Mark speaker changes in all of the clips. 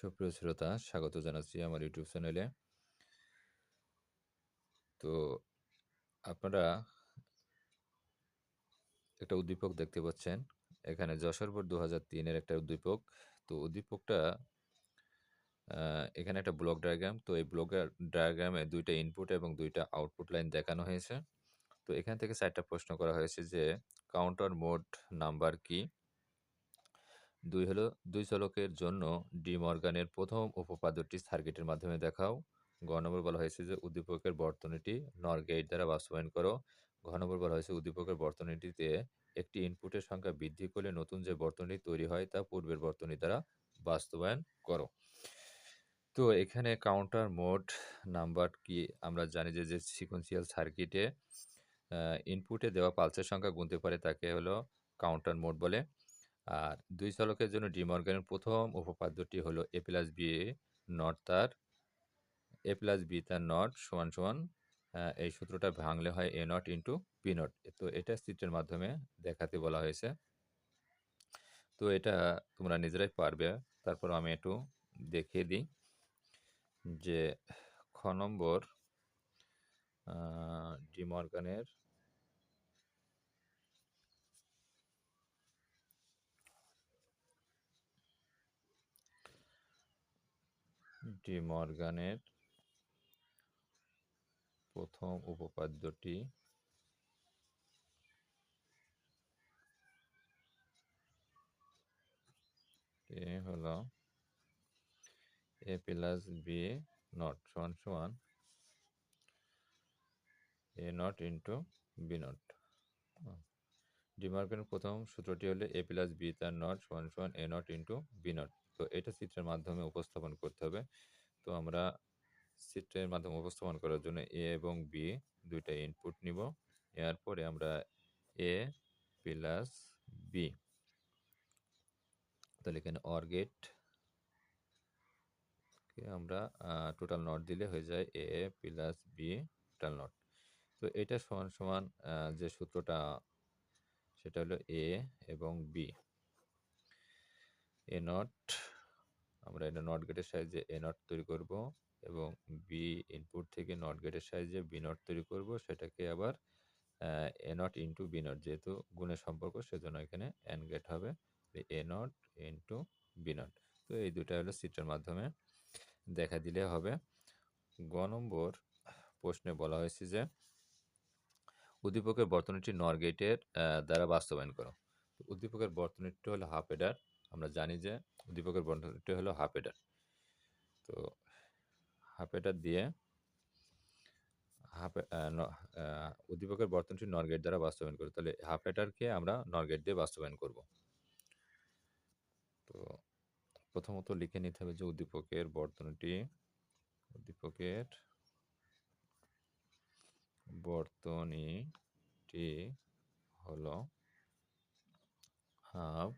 Speaker 1: সুপ্রিয় শ্রোতা, স্বাগত জানাচ্ছি আমার ইউটিউব চ্যানেলে। তো আপনারা একটা উদ্দীপক দেখতে পাচ্ছেন। এখানে যশোর বোর্ড ২০০৩ এর একটা উদ্দীপক। তো উদ্দীপকটা এখানে একটা ব্লক ডায়াগ্রাম। তো এই ব্লক ডায়াগ্রামে ২ টা ইনপুট এবং ২ টা আউটপুট লাইন দেখানো হয়েছে। তো এখান থেকে ৪ টা প্রশ্ন করা হয়েছে যে কাউন্টার মোড নাম্বার কি? ২ হলো ২ চলকের জন্য ডি মর্গানের প্রথম উপপাদ্যটি সার্কিটের মাধ্যমে দেখাও। গ নম্বর বলা হয়েছে যে উদ্দীপকের বর্তনীটি নর গেট দ্বারা বাস্তবায়ন করো। ঘ নম্বর বলা হয়েছে উদ্দীপকের বর্তনীটিতে একটি ইনপুটের সংখ্যা বৃদ্ধি করলে নতুন যে বর্তনী তৈরি হয় তা পূর্বের বর্তনী দ্বারা বাস্তবায়ন করো। তো এখানে কাউন্টার মোড নাম্বার কি? আমরা জানি যে সিকোয়েন্সিয়াল সার্কিটে ইনপুটে দেওয়া পালসের সংখ্যা গুনতে পারে তাকে হলো কাউন্টার মোড বলে। আর ২ চলকের জন্য ডি মর্গানের প্রথম উপপাদ্যটি হলো a প্লাস b তার নট সমান সমান এই সূত্রটা ভাঙলে হয় a not into B not. তো এটা চিত্রের মাধ্যমে দেখাতে বলা হয়েছে। তো এটা তোমরা নিজেরাই পারবে। তারপর আমি একটু দেখিয়ে দিই যে খ নম্বর ডি মর্গানের প্রথম উপপাদ্যটি হলো a প্লাস বি নট সমান সমান a not into B not. ডি মর্গানের প্রথম সূত্রটি হলো a প্লাস বি তার নট সমান সমান a not into B not. তো এটা চিত্রের মাধ্যমে উপস্থাপন করতে হবে। তো আমরা চিত্রের মাধ্যমে উপস্থাপন করার জন্য এ এবং বি দুইটা ইনপুট নিব। এরপরে আমরা এ প্লাস বি, তাহলে এখানে অর গেট আমরা টোটাল নট দিলে হয়ে যায় এ প্লাস বি টোটাল নট। তো এটা সমান সমান যে সূত্রটা সেটা হলো এ এবং বি। এ নট, আমরা এটা নট গেটের সাহায্যে এ নট তৈরি করব এবং বি ইনপুট থেকে নট গেটের সাহায্যে বি নট তৈরি করব। সেটাকে আবার এ নট ইন্টু বি নট, যেহেতু গুণের সম্পর্ক সেজন্য এখানে এন গেট হবে এ নট ইন্টু বি নট। তো এই দুটা হলো চিত্রের মাধ্যমে দেখা দিলে হবে। গ নম্বর প্রশ্নে বলা হয়েছে যে উদ্দীপকের বর্তনীটি নর গেটের দ্বারা বাস্তবায়ন করো। উদ্দীপকের বর্তনীটি হলো হাফ এডার। আমরা জানি যে উদ্দীপকের বর্তনীটি হলো হাফ এডার। তো হাফ এডার দিয়ে উদ্দীপকের বর্তনীটি নর গেট দ্বারা বাস্তবায়ন করব। তাহলে হাফ এডারকে আমরা নর গেট দিয়ে বাস্তবায়ন করব। তো প্রথমত লিখে নিতে হবে যে উদ্দীপকের বর্তনীটি হলো হাফ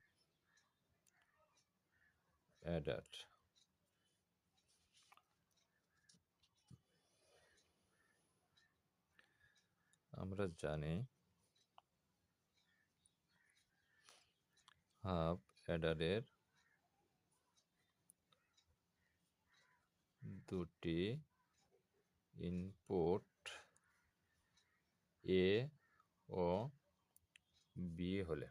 Speaker 1: এডার। আমরা জানি হাফ এডারের দুটি ইনপুট এ ও বি হলে,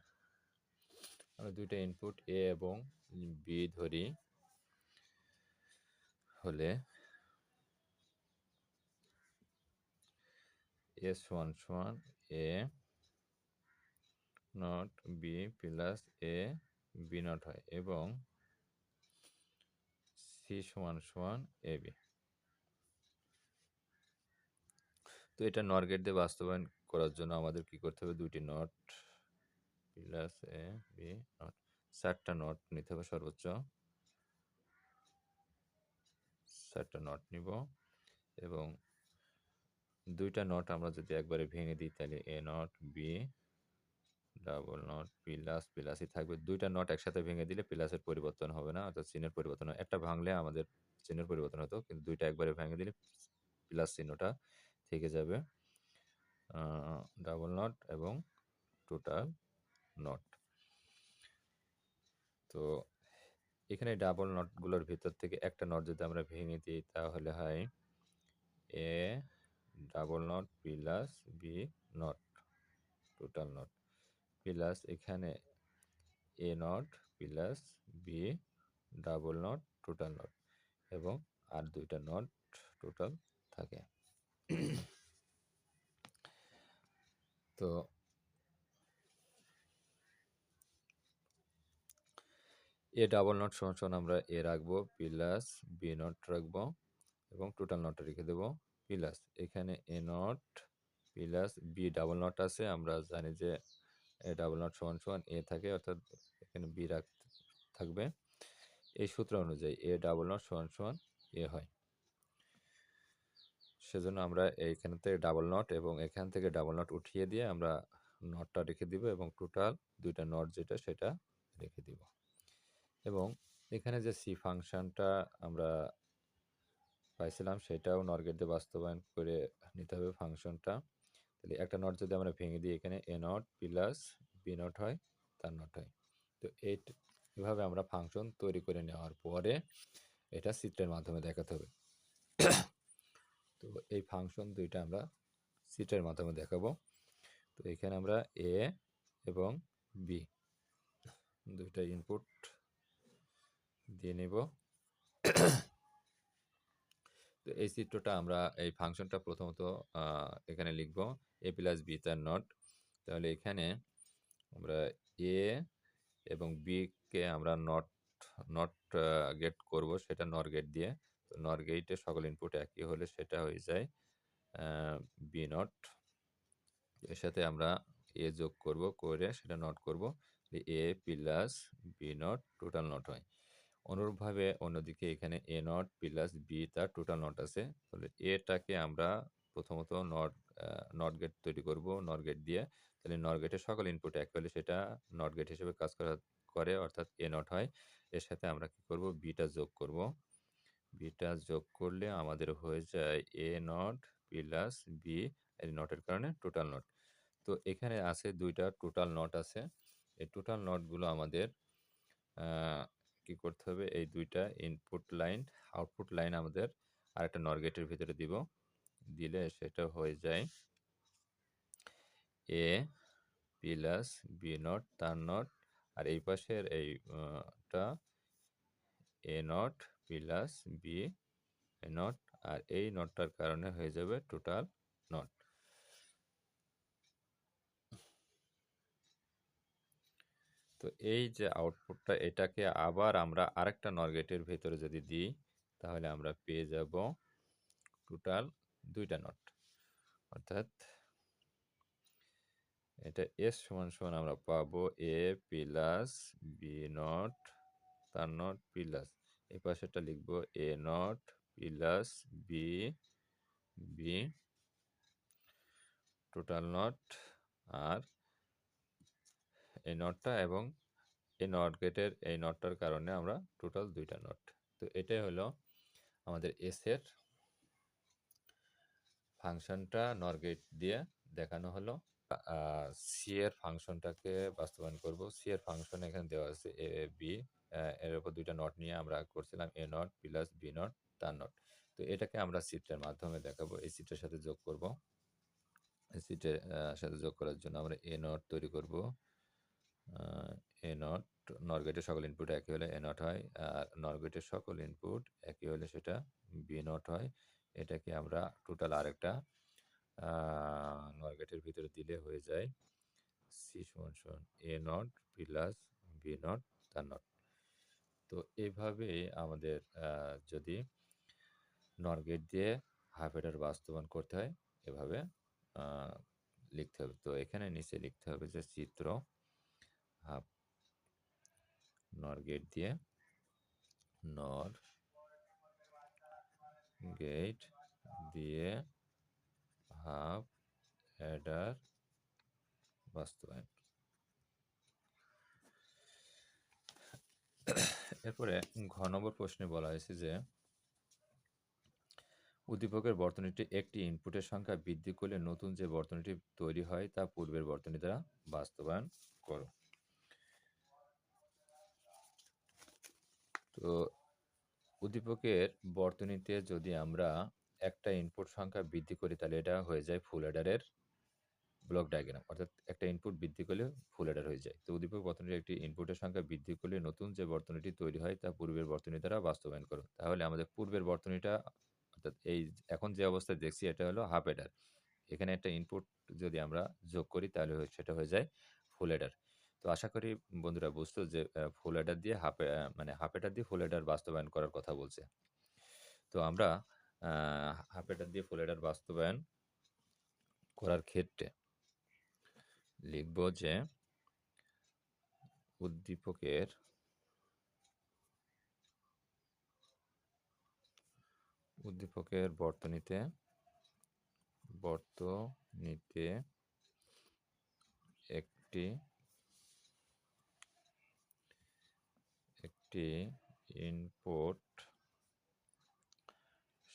Speaker 1: আমরা দুইটা ইনপুট এ এবং বি ধরি হলে এ সমান সমান A not B plus A B not হয় এবং সি সমান সমান এ বি। তো এটা নর গেট দিয়ে বাস্তবায়ন করার জন্য আমাদের কি করতে হবে? দুইটি নট প্লাস এ বি নট, 4টা নট নিতে হবে সর্বোচ্চ। 4টা নট নিব এবং দুইটা নট আমরা যদি একবারে ভেঙে দিই তাহলে A not B double not plus প্লাসই থাকবে। দুইটা নট একসাথে ভেঙে দিলে প্লাসের পরিবর্তন হবে না, অর্থাৎ চিহ্নের পরিবর্তন হয়। একটা ভাঙলে আমাদের চিহ্নের পরিবর্তন হতো, কিন্তু দুইটা একবারে ভেঙে দিলে প্লাস চিহ্নটা থেকে যাবে। ডাবল নট এবং টোটাল নট। তো এখানে ডাবল নটগুলোর ভিতর থেকে একটা নট যদি আমরা ভেঙে দিই তাহলে হয় A double not plus B not total not plus এখানে A not plus B double not total not এবং আর দুইটা নট টোটাল থাকে। তো এ ডাবল নট সমান সমান আমরা এ রাখবো প্লাস বি নট রাখবো এবং টোটাল নট রেখে দেবো প্লাস এখানে A not plus B double not আছে, আমরা জানি যে এ ডাবল নট সমান সমান এ থাকে, অর্থাৎ এখানে বি থাকবে। এই সূত্র অনুযায়ী এ ডাবল নট সমান সমান এ হয়, সেজন্য আমরা এইখান থেকে ডাবল নট এবং এখান থেকে ডাবল নট উঠিয়ে দিয়ে আমরা নটটা রেখে দিব এবং টোটাল দুইটা নট যেটা সেটা রেখে দিব। এবং এখানে যে সি ফাংশনটা আমরা পাইছিলাম সেটাও নর গেট দিয়ে বাস্তবায়ন করে নিতে হবে ফাংশনটা। তাহলে একটা নট যদি আমরা ভেঙে দিই এখানে A not plus B not হয়, তার নট হয়। তো এইভাবে আমরা ফাংশন তৈরি করে নেওয়ার পরে এটা চিত্রের মাধ্যমে দেখাতে হবে। তো এই ফাংশন দুইটা আমরা চিত্রের মাধ্যমে দেখাবো। তো এখানে আমরা এ এবং বি দুইটা ইনপুট দিয়ে নেব। তো এই চিত্রটা আমরা এই ফাংশনটা প্রথমত এখানে লিখব এ প্লাস বি তার নট। তাহলে এখানে আমরা এ এবং বি কে আমরা নট গেট করব, সেটা নর গেট দিয়ে। তো নর গেটে সকল ইনপুট একই হলে সেটা হয়ে যায় বি নট। এর সাথে আমরা এ যোগ করব, করে সেটা নট করব, A plus B not total not হয়। অনুরূপভাবে অন্যদিকে এখানে এ নট প্লাস বি তার টোটাল নট আছে। তাহলে এটাকে আমরা প্রথমত নট গেট তৈরি করব নর গেট দিয়ে। তাহলে নর গেটের সকল ইনপুট এক হলে সেটা নট গেট হিসেবে কাজ করে, অর্থাৎ এ নট হয়। এর সাথে আমরা কি করব, বিটা যোগ করব। বিটা যোগ করলে আমাদের হয়ে যায় এ নট প্লাস বি, এই নটের কারণে টোটাল নট। তো এখানে আছে দুইটা টোটাল নট আছে। এই টোটাল নটগুলো আমাদের কি করতে হবে, এই দুইটা ইনপুট লাইন আউটপুট লাইন আমাদের আরেকটা নর গেটের ভিতরে দিব, দিলে সেটা হয়ে যায় এ প্লাস বি নট তার নট, আর এই পাশের এইটা এ নট প্লাস বি নট, আর এই নটটার কারণে হয়ে যাবে টোটাল নট। তো এই যে আউটপুটটা, এটাকে আবার আমরা আরেকটা নর গেটের ভেতরে যদি দিই তাহলে আমরা পেয়ে যাব টোটাল দুইটা নট, অর্থাৎ এটা এস সমান সমান আমরা পাবো এ প্লাস বি নট তার নট প্লাস এই পাশেটা লিখবো A not plus B B total not, আর এই নটটা এবং এই নট গেটের এই নটটার কারণে আমরা টোটাল দুইটা নট। তো এটাই হলো আমাদের এস এর ফাংশনটা নর গেট দিয়ে দেখানো হলো। সি এর ফাংশনটাকে বাস্তবায়ন করব। সি এর ফাংশন এখানে দেওয়া আছে এ বি, এর উপর দুইটা নট নিয়ে আমরা করছিলাম এ নট প্লাস বি নট তার নট। তো এটাকে আমরা চিত্রের মাধ্যমে দেখাবো, এই চিত্রের সাথে যোগ করব। এই চিত্রের সাথে যোগ করার জন্য আমরা এ নট তৈরি করব। এ নট নর গেটের সকল ইনপুট একই হলে এ নট হয়, আর নর গেটের সকল ইনপুট একই হলে সেটা বি নট হয়। এটাকে আমরা টোটাল আরেকটা নর গেটের ভিতরে দিলে হয়ে যায় সি সমান সমান A not plus B not তার নট। তো এইভাবে আমাদের যদি নর গেট দিয়ে হাফ এডার বাস্তবায়ন করতে হয় এভাবে লিখতে হবে। তো এখানে নিচে লিখতে হবে যে চিত্র হাফ নর গেট দিয়ে নর গেট দিয়ে হাফ অ্যাডার বাস্তবায়ন। এরপরে ঘ নম্বর প্রশ্নে বলা হয়েছে যে উদ্দীপকের বর্তনীটি একটি ইনপুটের সংখ্যা বৃদ্ধি করলে নতুন যে বর্তনীটি তৈরি হয় তা পূর্বের বর্তনী দ্বারা বাস্তবায়ন করো। তো উদ্দীপকের বর্তনীতে যদি আমরা একটা ইনপুট সংখ্যা বৃদ্ধি করি তাহলে এটা হয়ে যায় ফুল অ্যাডারের ব্লক ডায়াগ্রাম, অর্থাৎ একটা ইনপুট বৃদ্ধি করলে ফুল অ্যাডার হয়ে যায়। তো উদ্দীপক বর্তনীর একটি ইনপুটের সংখ্যা বৃদ্ধি করলে নতুন যে বর্তনীটি তৈরি হয় তা পূর্বের বর্তনী দ্বারা বাস্তবায়ন করো। তাহলে আমাদের পূর্বের বর্তনীটা, অর্থাৎ এই এখন যে অবস্থায় দেখছি এটা হলো হাফ অ্যাডার। এখানে একটা ইনপুট যদি আমরা যোগ করি তাহলে সেটা হয়ে যায় ফুল অ্যাডার। তো আশা করি বন্ধুরা বুঝতো যে ফুল অ্যাডার দিয়ে মানে হাফ অ্যাডার দিয়ে ফুল অ্যাডার বাস্তবায়ন করার কথা বলছে। তো আমরা হাফ অ্যাডার দিয়ে ফুল অ্যাডার বাস্তবায়ন করার ক্ষেত্রে লিখব যে উদ্দীপকের বর্তনীতে একটি ইনপুট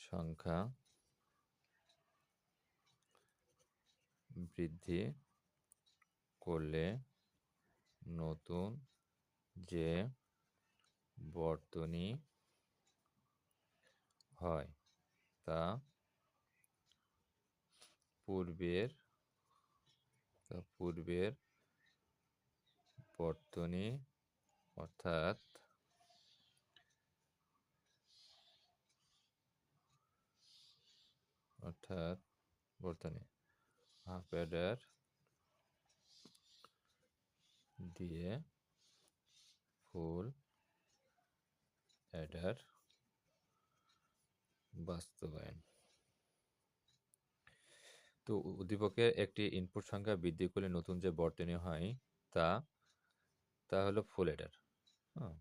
Speaker 1: সংখ্যা বৃদ্ধি করলে নতুন যে বর্তনী হয় তা পূর্বের বর্তনী, অর্থাৎ বর্তনী হাফ অ্যাডার দিয়ে ফুল অ্যাডার বাস্তবায়ন। তো উদ্দীপকের একটি ইনপুট সংখ্যা বৃদ্ধি করলে নতুন যে বর্তনী হয় তা হলো ফুল অ্যাডার। হ্যাঁ,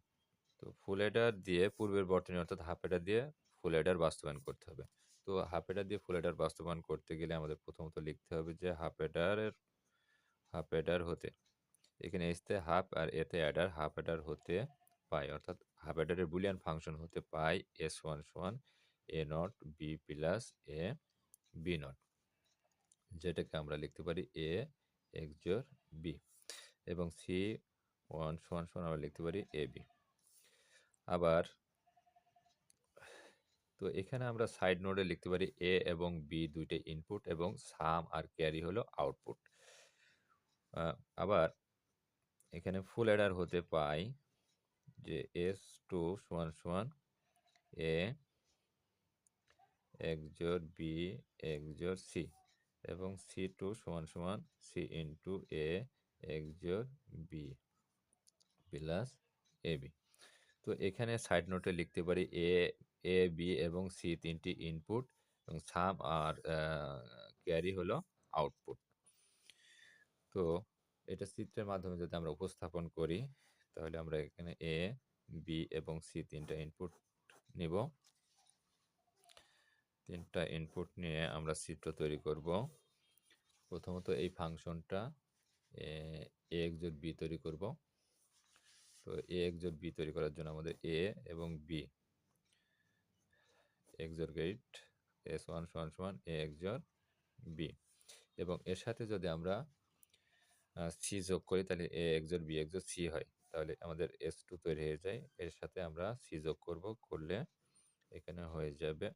Speaker 1: তো ফুল অ্যাডার দিয়ে পূর্বের বর্তনী অর্থাৎ হাফ অ্যাডার দিয়ে ফুল অ্যাডার বাস্তবায়ন করতে হবে। তো হাফ অ্যাডার দিয়ে ফুল অ্যাডার বাস্তবায়ন করতে গেলে আমাদের প্রথমত লিখতে হবে যে হাফ অ্যাডার হতে, এখানে এসতে হাফ আর এতে অ্যাডার, হাফ অ্যাডার হতে পাই, অর্থাৎ হাফ অ্যাডারের বুলিয়ান ফাংশন হতে পাই S1 সমান A not B plus A B not, যেটাকে আমরা লিখতে পারি এ এক্স জোর বি, এবং C1 সমান আমরা লিখতে পারি এ বি। আবার তো এখানে আমরা সাইড নোডে লিখতে পারি এ এবং বি দুইটা ইনপুট এবং সাম আর ক্যারি হলো আউটপুট। আবার এখানে ফুল অ্যাডার হতে পাই যে S2 সমান এ এক্স জোর বি এক্স জোর সি, এবং C2 সমান সি ইন্টু এ এক্স জোর বি প্লাস এ বি। তো এখানে সাইড নোটে লিখতে পারি এ বি এবং সি তিনটি ইনপুট এবং সাম আর ক্যারি হলো আউটপুট। তো এটা চিত্রের মাধ্যমে যদি আমরা উপস্থাপন করি তাহলে আমরা এখানে এ বি এবং সি তিনটা ইনপুট নিব। তিনটা ইনপুট নিয়ে আমরা চিত্র তৈরি করব। প্রথমত এই ফাংশনটা এ এক্স জোট বি তৈরি করব। তো এ এক্স জোট বি তৈরি করার জন্য আমাদের এ এবং বি এক্স জোর গেট S1 সমান এ এক্স জোর বি, এবং এর সাথে যদি আমরা সি যোগ করি তাহলে এ এক্স জোর বি এক্স জোর সি হয়, তাহলে আমাদের S2 তৈরি হয়ে যায়। এর সাথে আমরা সি যোগ করলে এখানে হয়ে যাবে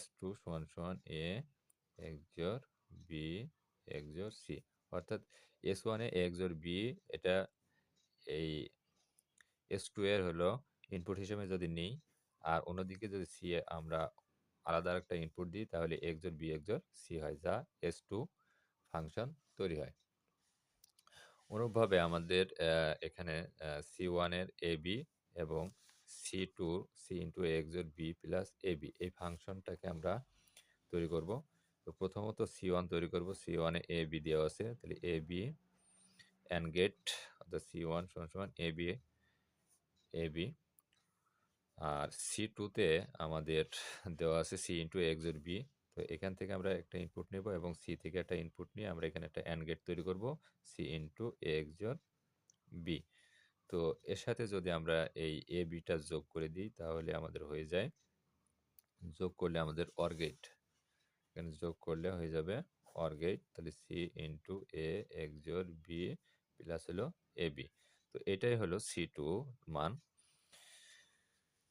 Speaker 1: S2 সমান এ এক্স জোর বি এক্স জোর সি, অর্থাৎ S1 এ এক্স জোর বি, এটা এই S2 এর হলো ইনপুট হিসেবে যদি নিই, আর অন্যদিকে যদি সি আমরা আলাদা একটা ইনপুট দিই তাহলে এক্স জোর বি এক্স জোর সি হয়, যা S2 ফাংশন তৈরি হয়। অনুরূপভাবে আমাদের এখানে C1 এর এ বি এবং C2 সি ইন্টু এক্স জোর বি প্লাস এ বি, এই ফাংশনটাকে আমরা তৈরি করব। তো প্রথমত C1 তৈরি করব। C1 এ এ বি দেওয়া আছে, তাহলে এ বি অ্যান্ড গেট, অর্থাৎ C1 সমান এ বি, আর C2 তে আমাদের দেওয়া আছে সি ইন্টু এক্স জোর বি। তো এখান থেকে আমরা একটা ইনপুট নেব এবং সি থেকে একটা ইনপুট নিয়ে আমরা এখানে একটা অ্যান্ড গেট তৈরি করব সি ইন্টু এক্স জোর বি। তো এর সাথে যদি আমরা এই এ বিটা যোগ করে দিই তাহলে আমাদের হয়ে যায়, যোগ করলে আমাদের অর গেট, এখানে যোগ করলে হয়ে যাবে অর গেট, তাহলে সি ইন্টু এ এক্স জোর বি প্লাস হলো এ বি। তো তো এটাই হলো C2 মান।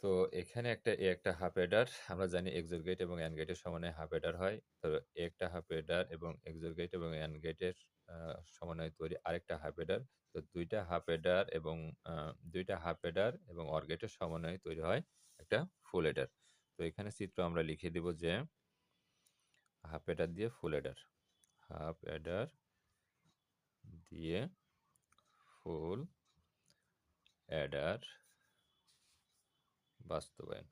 Speaker 1: তো এখানে একটা হাফ হেডার, আমরা জানি XOR গেট এবং AND গেটের সমন্বয়ে হাফ হেডার হয়। তো একটা হাফ হেডার এবং XOR গেট এবং AND গেটের আ সমন্বয়ে তৈরি আরেকটা হাফ হেডার। তো ২ টা হাফ হেডার এবং আ ২ টা হাফ হেডার এবং OR গেটের সমন্বয়ে তৈরি হয় একটা ফুল হেডার। তো এখানে চিত্র আমরা লিখে দিব যে হাফ হেডার দিয়ে ফুল হেডার। হাফ হেডার দিয়ে ফুল হেডার বাস্তবায়ন।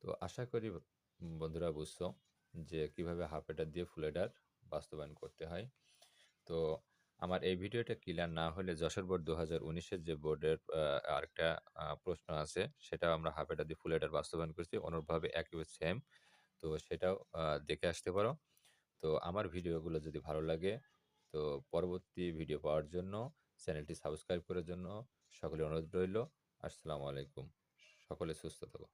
Speaker 1: তো আশা করি বন্ধুরা বুঝছো যে কিভাবে হাফ হেডার দিয়ে ফুল হেডার বাস্তবায়ন করতে হয়। তো আমার এই ভিডিওটা ক্লিয়ার না হলে যশোর বোর্ড ২০১৯ এর যে বোর্ডের আরেকটা প্রশ্ন আছে সেটাও আমরা হাফ হেডার দিয়ে ফুল হেডার বাস্তবায়ন করছি। অনুরূপভাবে একেবারে সেম। তো সেটাও দেখে আসতে পারো। তো আমার ভিডিওগুলো যদি ভালো লাগে তো পরবর্তী ভিডিও পাওয়ার জন্য চ্যানেলটি সাবস্ক্রাইব করার জন্য সকলের অনুরোধ রইল। আসসালামু আলাইকুম। সকলে সুস্থ থাকো।